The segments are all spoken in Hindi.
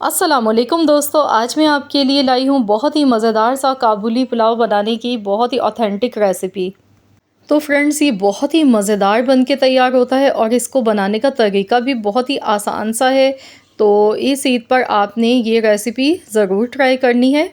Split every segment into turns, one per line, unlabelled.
अस्सलामुअलैकुम दोस्तों, आज मैं आपके लिए लाई हूँ बहुत ही मज़ेदार सा काबुली पुलाव बनाने की बहुत ही ऑथेंटिक रेसिपी। तो फ्रेंड्स, ये बहुत ही मज़ेदार बन के तैयार होता है और इसको बनाने का तरीका भी बहुत ही आसान सा है। तो इस ईद पर आपने ये रेसिपी ज़रूर ट्राई करनी है।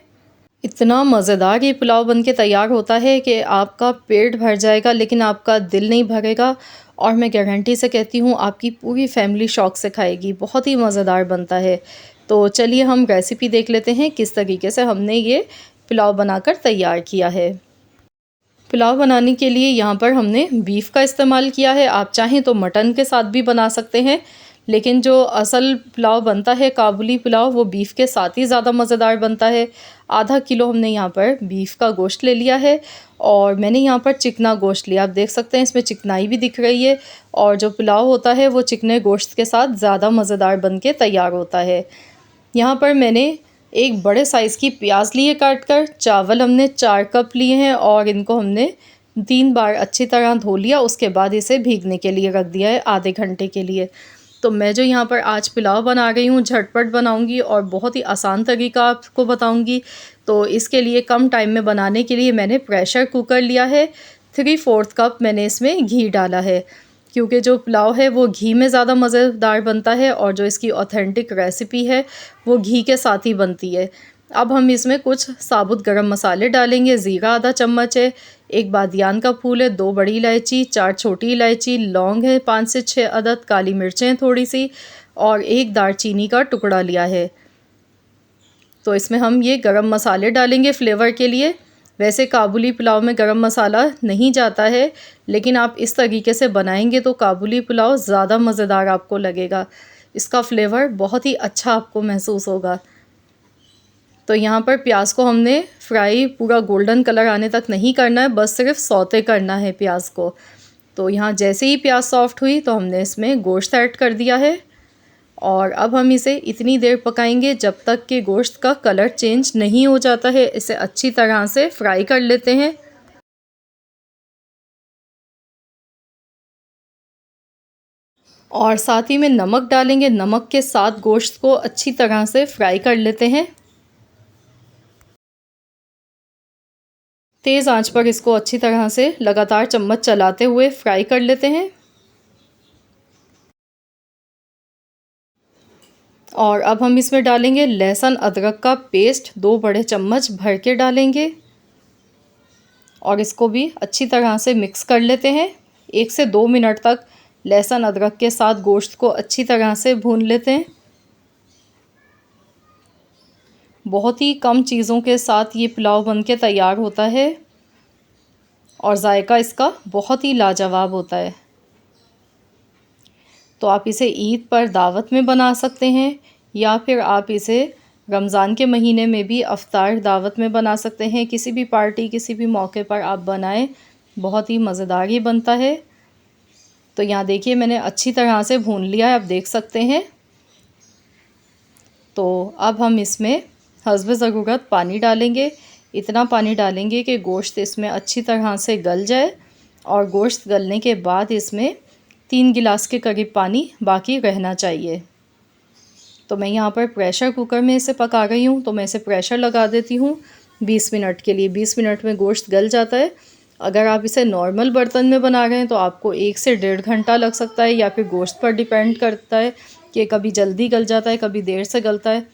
इतना मज़ेदार ये पुलाव बन के तैयार होता है कि आपका पेट भर जाएगा लेकिन आपका दिल नहीं भरेगा। और मैं गारंटी से कहती हूँ आपकी पूरी फैमिली शौक से खाएगी। बहुत ही मज़ेदार बनता है। तो चलिए हम रेसिपी देख लेते हैं किस तरीके से हमने ये पुलाव बनाकर तैयार किया है। पुलाव बनाने के लिए यहाँ पर हमने बीफ का इस्तेमाल किया है। आप चाहें तो मटन के साथ भी बना सकते हैं, लेकिन जो असल पुलाव बनता है काबुली पुलाव, वो बीफ के साथ ही ज़्यादा मज़ेदार बनता है। आधा किलो हमने यहाँ पर बीफ का गोश्त ले लिया है और मैंने यहाँ पर चिकना गोश्त लिया। आप देख सकते हैं इसमें चिकनाई भी दिख रही है और जो पुलाव होता है वो चिकने गोश्त के साथ ज़्यादा मज़ेदार बन के तैयार होता है। यहाँ पर मैंने एक बड़े साइज़ की प्याज लिए काट कर। चावल हमने 4 कप लिए हैं और इनको हमने 3 बार अच्छी तरह धो लिया। उसके बाद इसे भीगने के लिए रख दिया है आधे घंटे के लिए। तो मैं जो यहाँ पर आज पुलाव बना रही हूँ, झटपट बनाऊँगी और बहुत ही आसान तरीका आपको बताऊँगी। तो इसके लिए कम टाइम में बनाने के लिए मैंने प्रेशर कुकर लिया है। 3/4 कप मैंने इसमें घी डाला है, क्योंकि जो पुलाव है वो घी में ज़्यादा मज़ेदार बनता है और जो इसकी ऑथेंटिक रेसिपी है वो घी के साथ ही बनती है। अब हम इसमें कुछ साबुत गरम मसाले डालेंगे। ज़ीरा आधा चम्मच है, 1 बादियान का फूल है, 2 बड़ी इलायची, 4 छोटी इलायची, लौंग है 5 से 6 अदद, काली मिर्चें थोड़ी सी और 1 दालचीनी का टुकड़ा लिया है। तो इसमें हम ये गरम मसाले डालेंगे फ्लेवर के लिए। वैसे काबुली पुलाव में गरम मसाला नहीं जाता है, लेकिन आप इस तरीके से बनाएंगे तो काबुली पुलाव ज़्यादा मज़ेदार आपको लगेगा। इसका फ्लेवर बहुत ही अच्छा आपको महसूस होगा। तो यहाँ पर प्याज को हमने फ्राई पूरा गोल्डन कलर आने तक नहीं करना है, बस सिर्फ सौते करना है प्याज को। तो यहाँ जैसे ही प्याज सॉफ्ट हुई तो हमने इसमें गोश्त ऐड कर दिया है और अब हम इसे इतनी देर पकाएंगे जब तक कि गोश्त का कलर चेंज नहीं हो जाता है। इसे अच्छी तरह से फ्राई कर लेते हैं। और साथ ही में नमक डालेंगे। नमक के साथ गोश्त को अच्छी तरह से फ्राई कर लेते हैं। तेज़ आंच पर इसको अच्छी तरह से लगातार चम्मच चलाते हुए फ्राई कर लेते हैं। और अब हम इसमें डालेंगे लहसुन अदरक का पेस्ट, 2 बड़े चम्मच भर के डालेंगे और इसको भी अच्छी तरह से मिक्स कर लेते हैं। 1 से 2 मिनट तक लहसुन अदरक के साथ गोश्त को अच्छी तरह से भून लेते हैं। बहुत ही कम चीज़ों के साथ ये पुलाव बन के तैयार होता है और जायका इसका बहुत ही लाजवाब होता है। तो आप इसे ईद पर दावत में बना सकते हैं या फिर आप इसे रमज़ान के महीने में भी अफ्तार दावत में बना सकते हैं। किसी भी पार्टी, किसी भी मौके पर आप बनाएं, बहुत ही मज़ेदार ही बनता है। तो यहाँ देखिए मैंने अच्छी तरह से भून लिया है, आप देख सकते हैं। तो अब हम इसमें हस्ब ज़रूरत पानी डालेंगे। इतना पानी डालेंगे कि गोश्त इसमें अच्छी तरह से गल जाए और गोश्त गलने के बाद इसमें 3 गिलास के करीब पानी बाकी रहना चाहिए। तो मैं यहाँ पर प्रेशर कुकर में इसे पका रही हूँ, तो मैं इसे प्रेशर लगा देती हूँ 20 मिनट के लिए। 20 मिनट में गोश्त गल जाता है। अगर आप इसे नॉर्मल बर्तन में बना रहे हैं तो आपको 1 से 1.5 घंटा लग सकता है, या फिर गोश्त पर डिपेंड करता है कि कभी जल्दी गल जाता है, कभी देर से गलता है।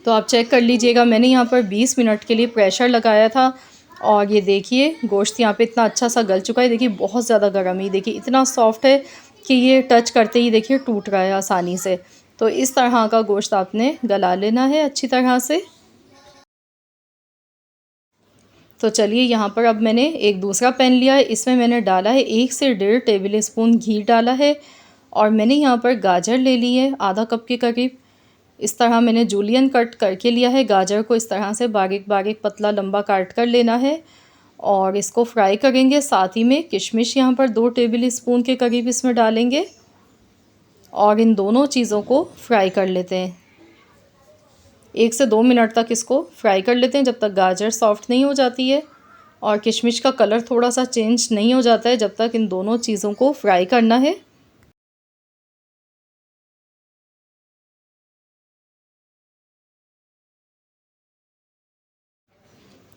तो आप चेक कर लीजिएगा। मैंने यहाँ पर 20 मिनट के लिए प्रेशर लगाया था और ये देखिए गोश्त यहाँ पे इतना अच्छा सा गल चुका है। देखिए बहुत ज़्यादा गर्म ही, देखिए इतना सॉफ्ट है कि ये टच करते ही देखिए टूट रहा है आसानी से। तो इस तरह का गोश्त आपने गला लेना है अच्छी तरह से। तो चलिए यहाँ पर अब मैंने एक दूसरा पैन लिया है। इसमें मैंने डाला है 1 से 1.5 टेबल स्पून घी डाला है और मैंने यहाँ पर गाजर ले ली है आधा कप के करीब। इस तरह मैंने जूलियन कट करके लिया है। गाजर को इस तरह से बारीक बारीक पतला लंबा काट कर लेना है और इसको फ्राई करेंगे। साथ ही में किशमिश यहाँ पर 2 टेबल स्पून के करीब इसमें डालेंगे और इन दोनों चीज़ों को फ्राई कर लेते हैं। 1 से 2 मिनट तक इसको फ्राई कर लेते हैं जब तक गाजर सॉफ्ट नहीं हो जाती है और किशमिश का कलर थोड़ा सा चेंज नहीं हो जाता है। जब तक इन दोनों चीज़ों को फ्राई करना है।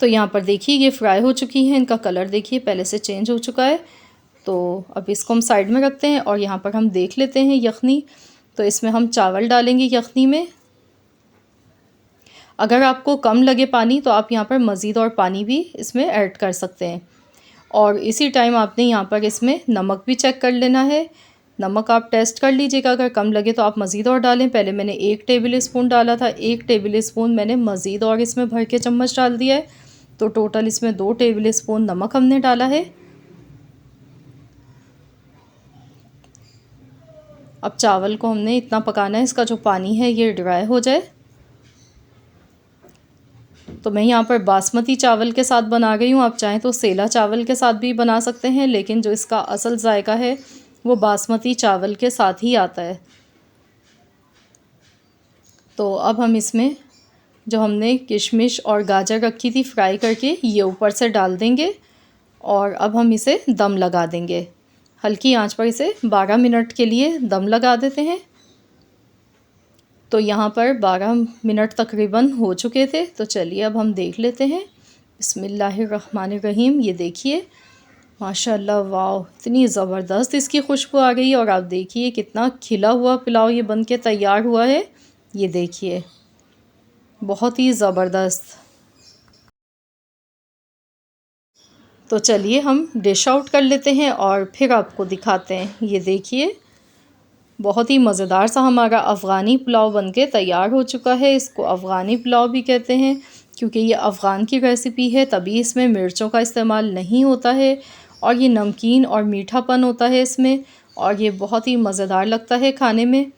तो यहाँ पर देखिए ये फ्राई हो चुकी हैं, इनका कलर देखिए पहले से चेंज हो चुका है। तो अब इसको हम साइड में रखते हैं और यहाँ पर हम देख लेते हैं यखनी। तो इसमें हम चावल डालेंगे यखनी में। अगर आपको कम लगे पानी तो आप यहाँ पर मज़ीद और पानी भी इसमें ऐड कर सकते हैं। और इसी टाइम आपने यहाँ पर इसमें नमक भी चेक कर लेना है। नमक आप टेस्ट कर लीजिएगा, अगर कम लगे तो आप मज़ीद और डालें। पहले मैंने 1 टेबल स्पून डाला था, 1 टेबल स्पून मैंने मज़ीद और इसमें भर के चम्मच डाल दिया है। तो टोटल इसमें 2 टेबल स्पून नमक हमने डाला है। अब चावल को हमने इतना पकाना है, इसका जो पानी है ये ड्राई हो जाए। तो मैं यहाँ पर बासमती चावल के साथ बना गई हूँ, आप चाहें तो सेला चावल के साथ भी बना सकते हैं, लेकिन जो इसका असल जायका है वो बासमती चावल के साथ ही आता है। तो अब हम इसमें जो हमने किशमिश और गाजर रखी थी फ्राई करके, ये ऊपर से डाल देंगे और अब हम इसे दम लगा देंगे। हल्की आंच पर इसे 12 मिनट के लिए दम लगा देते हैं। तो यहाँ पर 12 मिनट तकरीबन हो चुके थे। तो चलिए अब हम देख लेते हैं। बिस्मिल्लाहिर्रहमानिर्रहीम। ये देखिए माशाल्लाह, वाह, इतनी ज़बरदस्त इसकी खुशबू आ गई है। और आप देखिए कितना खिला हुआ पुलाव ये बन के तैयार हुआ है। ये देखिए बहुत ही ज़बरदस्त। तो चलिए हम डिश आउट कर लेते हैं और फिर आपको दिखाते हैं। ये देखिए बहुत ही मज़ेदार सा हमारा अफ़गानी पुलाव बनके तैयार हो चुका है। इसको अफ़गानी पुलाव भी कहते हैं क्योंकि ये अफ़गान की रेसिपी है, तभी इसमें मिर्चों का इस्तेमाल नहीं होता है और ये नमकीन और मीठापन होता है इसमें, और ये बहुत ही मज़ेदार लगता है खाने में।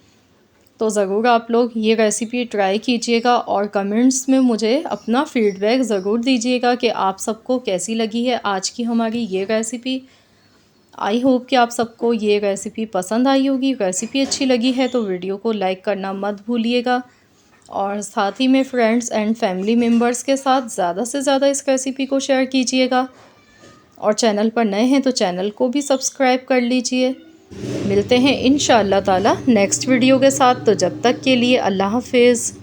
तो ज़रूर आप लोग ये रेसिपी ट्राई कीजिएगा और कमेंट्स में मुझे अपना फ़ीडबैक ज़रूर दीजिएगा कि आप सबको कैसी लगी है आज की हमारी ये रेसिपी। आई होप कि आप सबको ये रेसिपी पसंद आई होगी। रेसिपी अच्छी लगी है तो वीडियो को लाइक करना मत भूलिएगा और साथ ही में फ्रेंड्स एंड फैमिली मेम्बर्स के साथ ज़्यादा से ज़्यादा इस रेसिपी को शेयर कीजिएगा। और चैनल पर नए हैं तो चैनल को भी सब्सक्राइब कर लीजिए। मिलते हैं इंशाअल्लाह ताला नेक्स्ट वीडियो के साथ। तो जब तक के लिए अल्लाह हाफ़िज़।